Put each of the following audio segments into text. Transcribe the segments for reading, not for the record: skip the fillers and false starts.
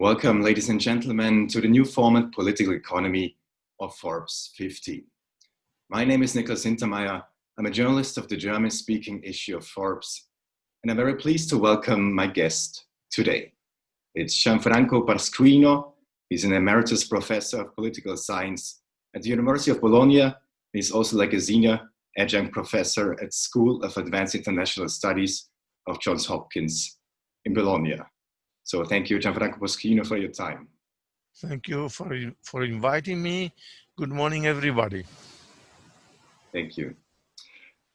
Welcome, ladies and gentlemen, to the new format Political Economy of Forbes 50. My name is Niklas Hintermeyer. I'm a journalist of the German-speaking issue of Forbes, and I'm very pleased to welcome my guest today. It's Gianfranco Pasquino. He's an emeritus professor of political science at the University of Bologna. He's also like a senior adjunct professor at School of Advanced International Studies of Johns Hopkins in Bologna. So thank you, Gianfranco Pasquino, for your time. Thank you for inviting me. Good morning, everybody. Thank you.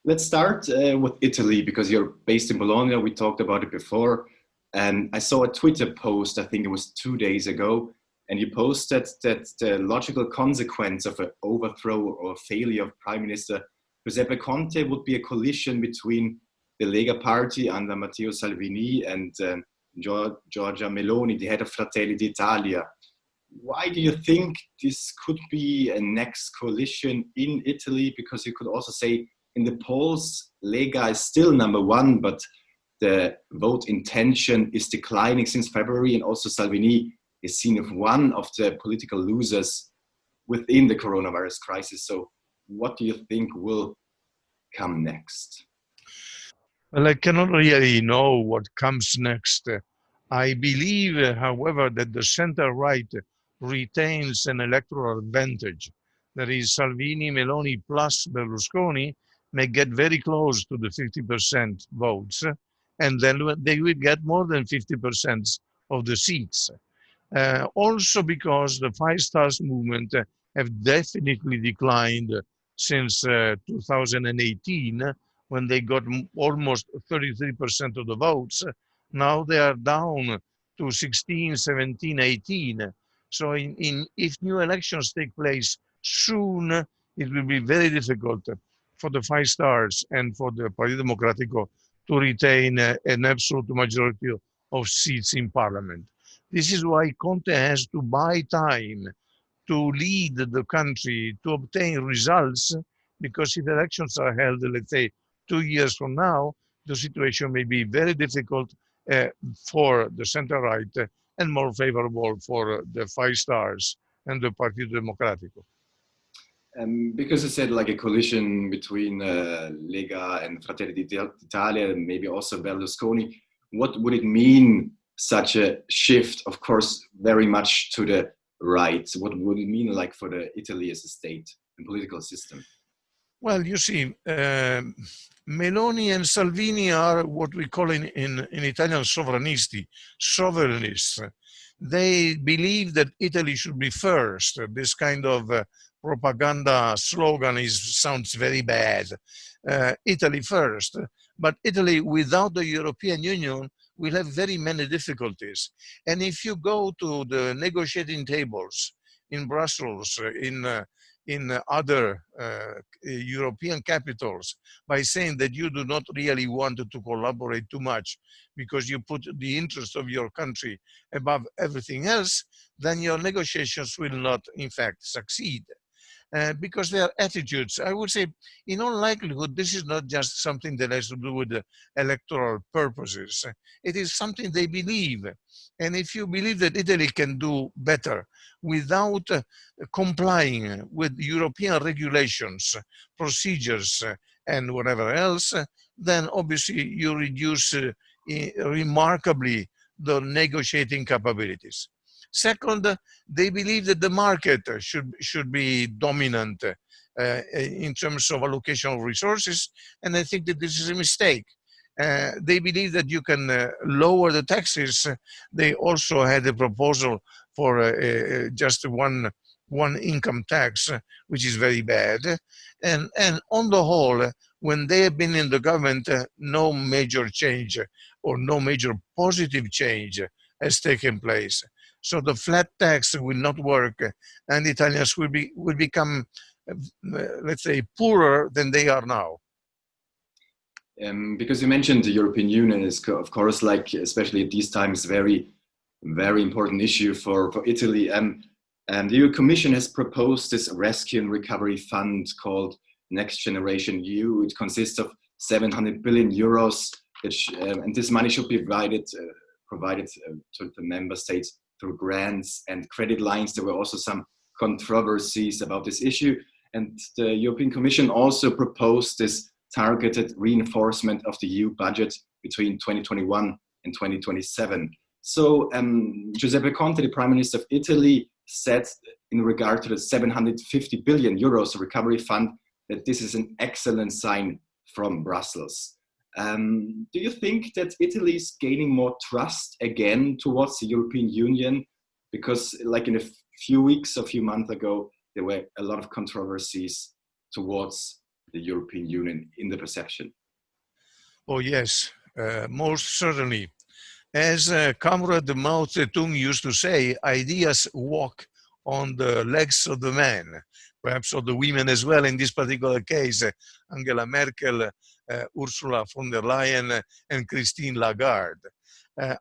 Let's start with Italy, because you're based in Bologna. We talked about it before. And I saw a Twitter post, I think it was 2 days ago, and you posted that the logical consequence of an overthrow or failure of Prime Minister Giuseppe Conte would be a collision between the Lega party under Matteo Salvini and Giorgia Meloni, the head of Fratelli d'Italia. Why do you think this could be a next coalition in Italy? Because you could also say in the polls, Lega is still number one, but the vote intention is declining since February, and also Salvini is seen as one of the political losers within the coronavirus crisis. So what do you think will come next? Well, I cannot really know what comes next. I believe, however, that the center-right retains an electoral advantage. That is, Salvini, Meloni plus Berlusconi may get very close to the 50% votes, and then they will get more than 50% of the seats. Also because the Five Stars movement have definitely declined since 2018, when they got almost 33% of the votes. Now they are down to 16, 17, 18. So if new elections take place soon, it will be very difficult for the Five Stars and for the Partito Democratico to retain an absolute majority of seats in parliament. This is why Conte has to buy time to lead the country, to obtain results, because if elections are held, let's say, 2 years from now, the situation may be very difficult for the center-right and more favorable for the Five Stars and the Partito Democratico. Because you said like a collision between Lega and Fratelli d'Italia, and maybe also Berlusconi, what would it mean, such a shift, of course, very much to the right? What would it mean like for Italy as a state and political system? Well, you see, Meloni and Salvini are what we call in Italian sovereignists. They believe that Italy should be first. This kind of propaganda slogan sounds very bad. Italy first. But Italy without the European Union will have very many difficulties. And if you go to the negotiating tables in Brussels, in other European capitals, by saying that you do not really want to collaborate too much because you put the interest of your country above everything else, then your negotiations will not, in fact, succeed. Because their attitudes, I would say, in all likelihood, this is not just something that has to do with electoral purposes. It is something they believe. And if you believe that Italy can do better without complying with European regulations, procedures, and whatever else, then obviously you reduce remarkably the negotiating capabilities. Second, they believe that the market should be dominant in terms of allocation of resources, and I think that this is a mistake. They believe that you can lower the taxes. They also had a proposal for just one income tax, which is very bad. And on the whole, when they have been in the government, no major change or no major positive change has taken place. So the flat tax will not work, and Italians will become, let's say, poorer than they are now. Because you mentioned the European Union is, of course, like especially at these times, very important issue for Italy. And the EU Commission has proposed this rescue and recovery fund called Next Generation EU. It consists of 700 billion euros, and this money should be provided to the member states through grants and credit lines. There were also some controversies about this issue. And the European Commission also proposed this targeted reinforcement of the EU budget between 2021 and 2027. So Giuseppe Conte, the Prime Minister of Italy, said in regard to the 750 billion euros recovery fund that this is an excellent sign from Brussels. Do you think that Italy is gaining more trust again towards the European Union? Because like in a few months ago, there were a lot of controversies towards the European Union in the perception. Oh yes, most certainly. As Comrade Mao Zedong used to say, ideas walk on the legs of the man, perhaps of the women as well. In this particular case, Angela Merkel, Ursula von der Leyen, and Christine Lagarde.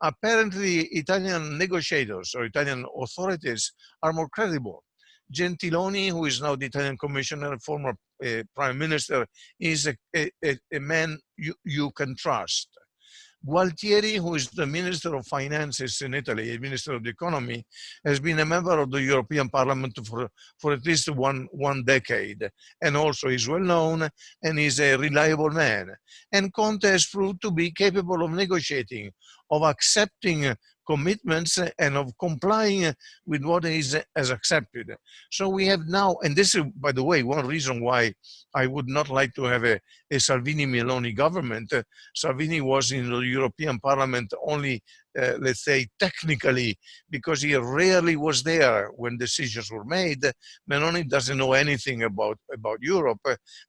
Apparently, Italian negotiators or Italian authorities are more credible. Gentiloni, who is now the Italian commissioner, former prime minister, is a man you can trust. Gualtieri, who is the Minister of Finances in Italy, Minister of the Economy, has been a member of the European Parliament for at least one decade, and also is well known and is a reliable man. And Conte has proved to be capable of negotiating, of accepting commitments and of complying with what is as accepted. So we have now, and this is, by the way, one reason why I would not like to have a Salvini-Meloni government. Salvini was in the European Parliament only, let's say, technically, because he rarely was there when decisions were made. Meloni doesn't know anything about Europe,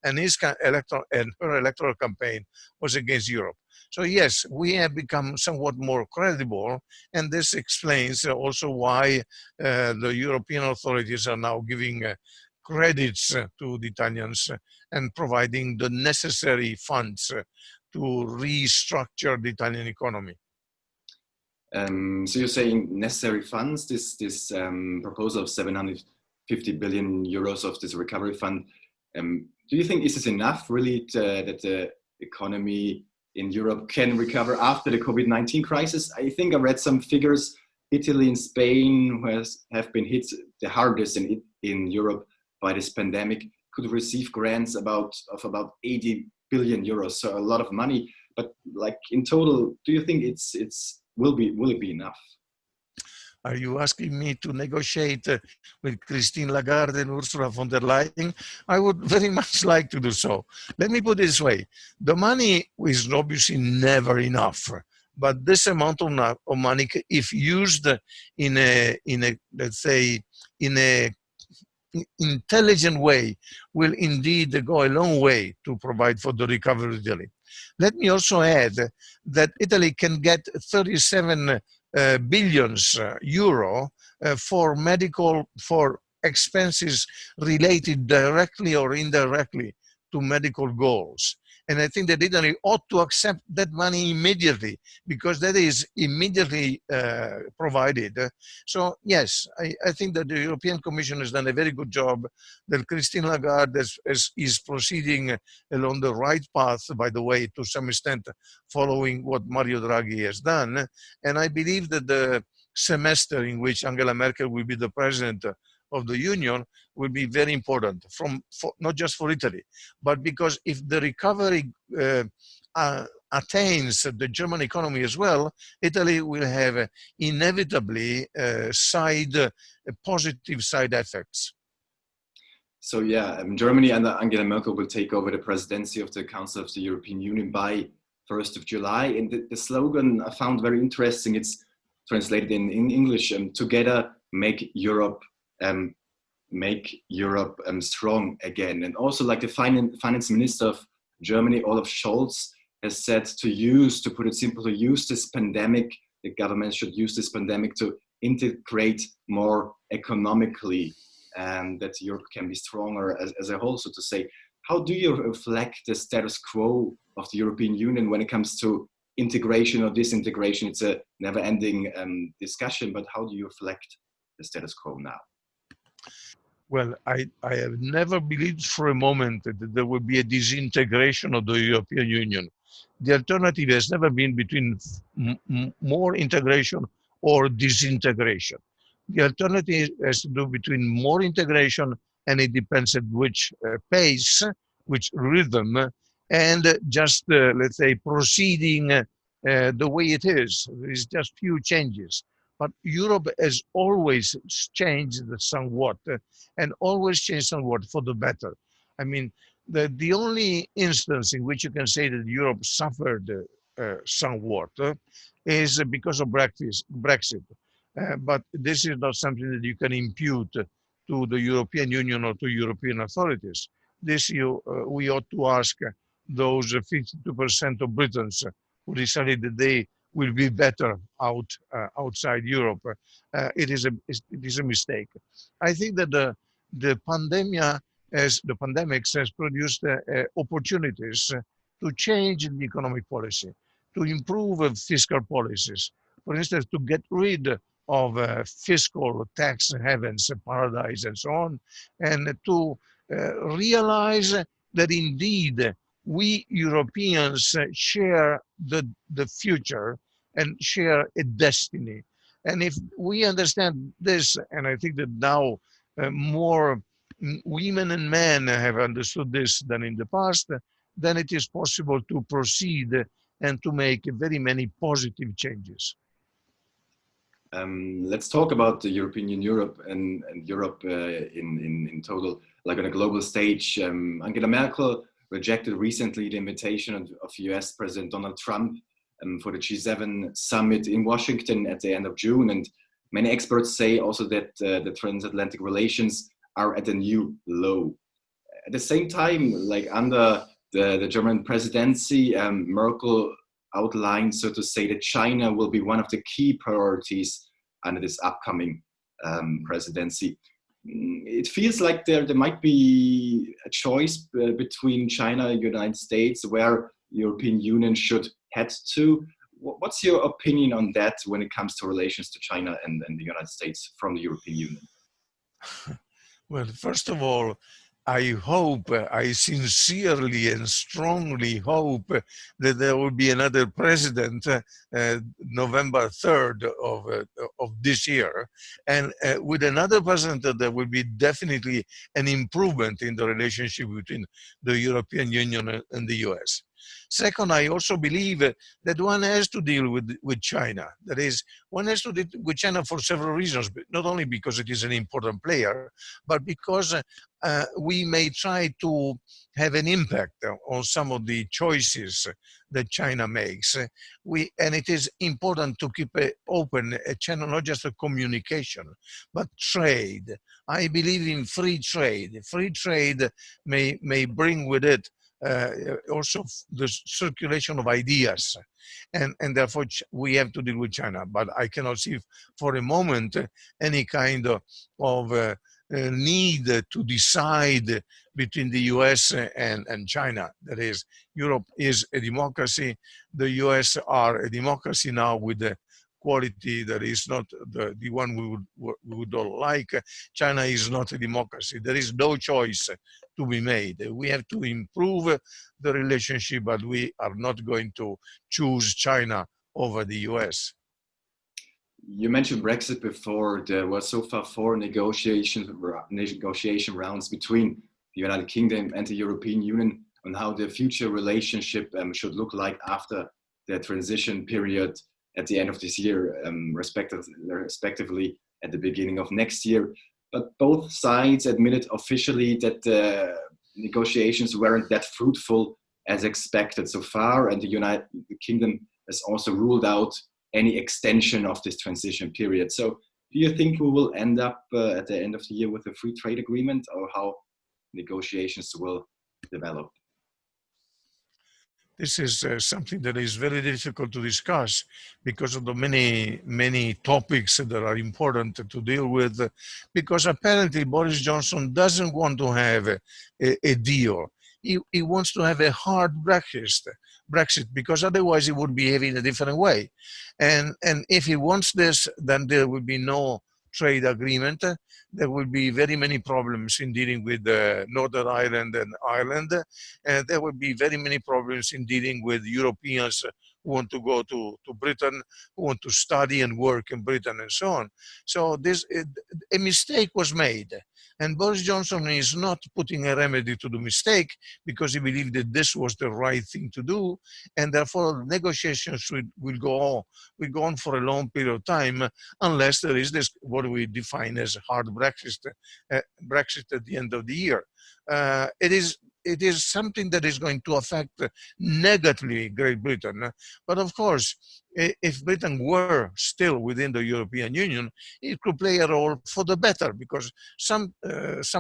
and her electoral campaign was against Europe. So yes, we have become somewhat more credible, and this explains also why the European authorities are now giving credits to the Italians and providing the necessary funds to restructure the Italian economy. So you're saying necessary funds, this proposal of 750 billion euros of this recovery fund. Do you think is this enough really that the economy in Europe can recover after the COVID-19 crisis? I think I read some figures. Italy and Spain, who have been hit the hardest in Europe by this pandemic, could receive grants of about 80 billion euros, so a lot of money. But like in total, do you think will it be enough? Are you asking me to negotiate with Christine Lagarde and Ursula von der Leyen? I would very much like to do so. Let me put it this way. The money is obviously never enough, but this amount of money, if used in a let's say, in a intelligent way, will indeed go a long way to provide for the recovery of Italy. Let me also add that Italy can get 37 billions euro for expenses related directly or indirectly to medical goals. And I think that Italy ought to accept that money immediately, because that is immediately provided. So yes, I think that the European Commission has done a very good job, that Christine Lagarde is proceeding along the right path, by the way, to some extent, following what Mario Draghi has done. And I believe that the semester in which Angela Merkel will be the president of the Union will be very important, not just for Italy, but because if the recovery attains the German economy as well, Italy will have inevitably positive side effects. So yeah, Germany under Angela Merkel will take over the presidency of the Council of the European Union by 1st of July. And the slogan I found very interesting. It's translated in English, together make Europe strong again. And also, like the finance minister of Germany, Olaf Scholz, has said to put it simple, to use this pandemic, the government should use this pandemic to integrate more economically, and that Europe can be stronger as a whole, so to say. How do you reflect the status quo of the European Union when it comes to integration or disintegration? It's a never-ending discussion, but how do you reflect the status quo now? Well, I have never believed for a moment that there would be a disintegration of the European Union. The alternative has never been between more integration or disintegration. The alternative has to do between more integration, and it depends at which pace, which rhythm, and just, let's say, proceeding the way it is. There is just few changes. But Europe has always changed somewhat, and always changed somewhat for the better. I mean, the only instance in which you can say that Europe suffered somewhat is because of Brexit. But this is not something that you can impute to the European Union or to European authorities. This we ought to ask those 52% of Britons who decided that they will be better outside Europe. It is a mistake. I think that the pandemics has produced opportunities to change the economic policy, to improve fiscal policies. For instance, to get rid of fiscal tax havens, paradise, and so on, and to realize that indeed we Europeans share the future and share a destiny. And if we understand this, and I think that now more women and men have understood this than in the past, then it is possible to proceed and to make very many positive changes. Let's talk about the European Union, Europe, and Europe in total, like on a global stage. Angela Merkel rejected recently the invitation of US President Donald Trump for the G7 summit in Washington at the end of June. And many experts say also that the transatlantic relations are at a new low. At the same time, like under the German presidency, Merkel outlined, so to say, that China will be one of the key priorities under this upcoming presidency. It feels like there might be a choice between China and the United States where European Union should head to. What's your opinion on that when it comes to relations to China and the United States from the European Union? Well, first of all, I sincerely and strongly hope that there will be another president November 3rd of this year. And with another president, there will be definitely an improvement in the relationship between the European Union and the US. Second, I also believe that one has to deal with China. That is, one has to deal with China for several reasons, but not only because it is an important player, but because we may try to have an impact on some of the choices that China makes. And it is important to keep open a channel, not just a communication, but trade. I believe in free trade. Free trade may bring with it also the circulation of ideas, and therefore we have to deal with China. But I cannot see for a moment any kind of need to decide between the US and China. That is, Europe is a democracy. The US are a democracy now with a quality that is not the one we would all like. China is not a democracy. There is no choice to be made. We have to improve the relationship, but we are not going to choose China over the US. You mentioned Brexit before. There were so far 4 negotiation rounds between the United Kingdom and the European Union on how the future relationship should look like after the transition period at the end of this year, respectively at the beginning of next year. But both sides admitted officially that the negotiations weren't that fruitful as expected so far, and the United Kingdom has also ruled out any extension of this transition period. So do you think we will end up at the end of the year with a free trade agreement, or how negotiations will develop? This is something that is very difficult to discuss because of the many topics that are important to deal with, because apparently Boris Johnson doesn't want to have a deal. He wants to have a hard Brexit, because otherwise he would behave in a different way. And if he wants this, then there will be no trade agreement. There will be very many problems in dealing with Northern Ireland and Ireland. There will be very many problems in dealing with Europeans who want to go to Britain, who want to study and work in Britain and so on. So a mistake was made. And Boris Johnson is not putting a remedy to the mistake because he believed that this was the right thing to do. And therefore negotiations will go on for a long period of time unless there is this, what we define as hard Brexit, Brexit at the end of the year. It is something that is going to affect negatively Great Britain. But of course, if Britain were still within the European Union, it could play a role for the better, because some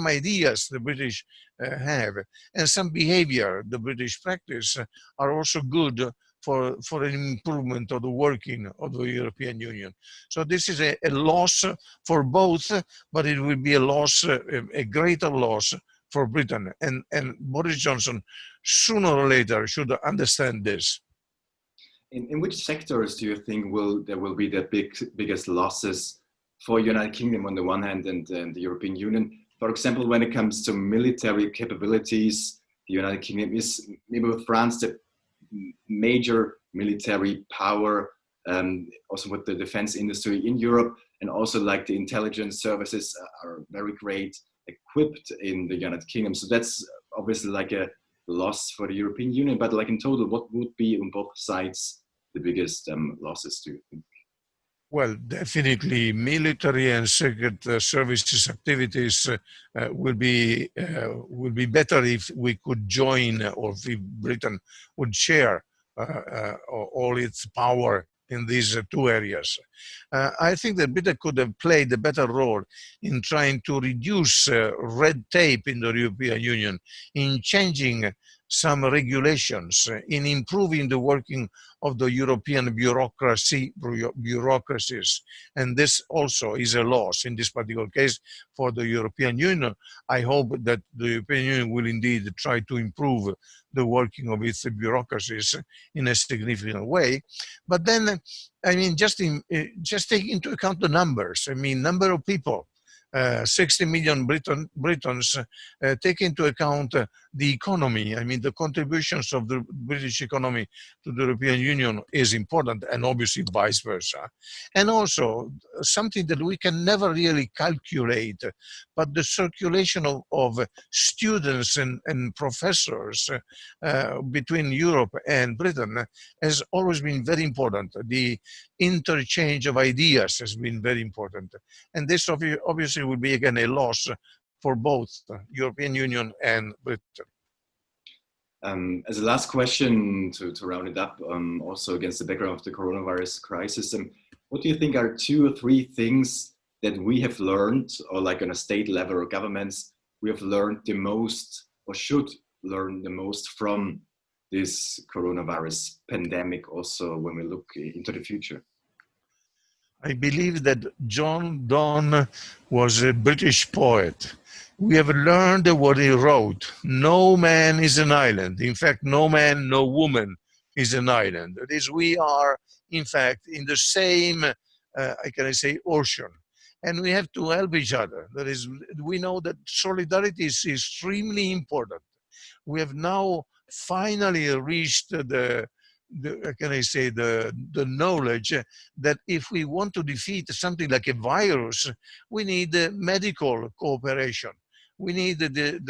ideas the British have and some behavior the British practice are also good for an improvement of the working of the European Union. So this is a loss for both, but it will be a loss, a greater loss for Britain. And Boris Johnson, sooner or later, should understand this. In which sectors do you think there will be the biggest losses for United Kingdom on the one hand and the European Union? For example, when it comes to military capabilities, the United Kingdom is, maybe with France, the major military power, also with the defense industry in Europe, and also like the intelligence services are very great equipped in the United Kingdom. So that's obviously like a loss for the European Union, but like in total, what would be on both sides the biggest losses, do you think? Well, definitely military and secret services activities will be better if we could join, or if Britain would share all its power in these two areas. I think that Britain could have played a better role in trying to reduce red tape in the European Union, in changing some regulations, in improving the working of the European bureaucracies. And this also is a loss in this particular case for the European Union. I hope that the European Union will indeed try to improve the working of its bureaucracies in a significant way. But then, I mean, just take into account the numbers. I mean, number of people, 60 million Britons, take into account the economy. I mean, the contributions of the British economy to the European Union is important, and obviously vice versa. And also something that we can never really calculate, but the circulation of students and professors between Europe and Britain has always been very important. The interchange of ideas has been very important. And this obviously will be again a loss for both the European Union and Britain. As a last question to round it up, also against the background of the coronavirus crisis, what do you think are 2 or 3 things that we have learned, or like on a state level or governments, we have learned the most or should learn the most from this coronavirus pandemic, also when we look into the future? I believe that John Donne was a British poet. We have learned what he wrote. No man is an island. In fact, no man, no woman is an island. That is, we are, in fact, in the same, ocean. And we have to help each other. That is, we know that solidarity is extremely important. We have now finally reached the knowledge that if we want to defeat something like a virus, we need medical cooperation. We need the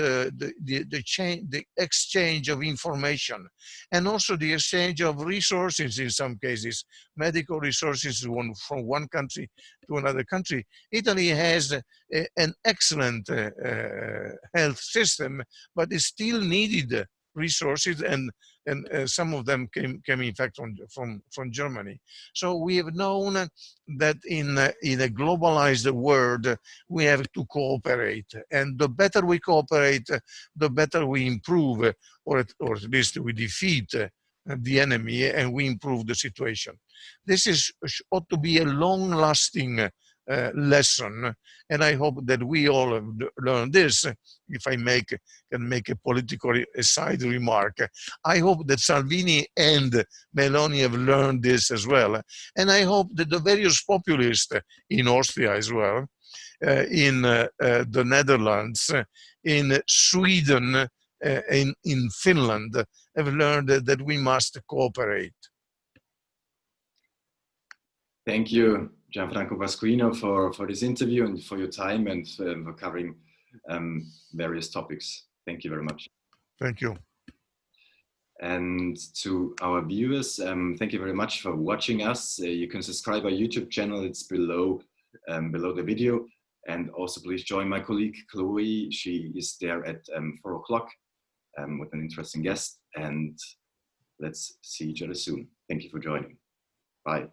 exchange of information, and also the exchange of resources in some cases, medical resources from one country to another country. Italy has an excellent health system, but it still needed resources, and some of them came in fact from Germany. So we have known that in a globalized world we have to cooperate, and the better we cooperate, the better we improve, or at least we defeat the enemy, and we improve the situation. This ought to be a long-lasting lesson, and I hope that we all have learned this. If I can make a political aside remark, I hope that Salvini and Meloni have learned this as well, and I hope that the various populists in Austria as well, in the Netherlands, in Sweden, in Finland, have learned that we must cooperate. Thank you, Gianfranco Pasquino, for this interview and for your time and for covering various topics. Thank you very much. Thank you. And to our viewers, thank you very much for watching us. You can subscribe our YouTube channel, it's below the video. And also please join my colleague Chloe. She is there at 4 o'clock with an interesting guest. And let's see each other soon. Thank you for joining. Bye.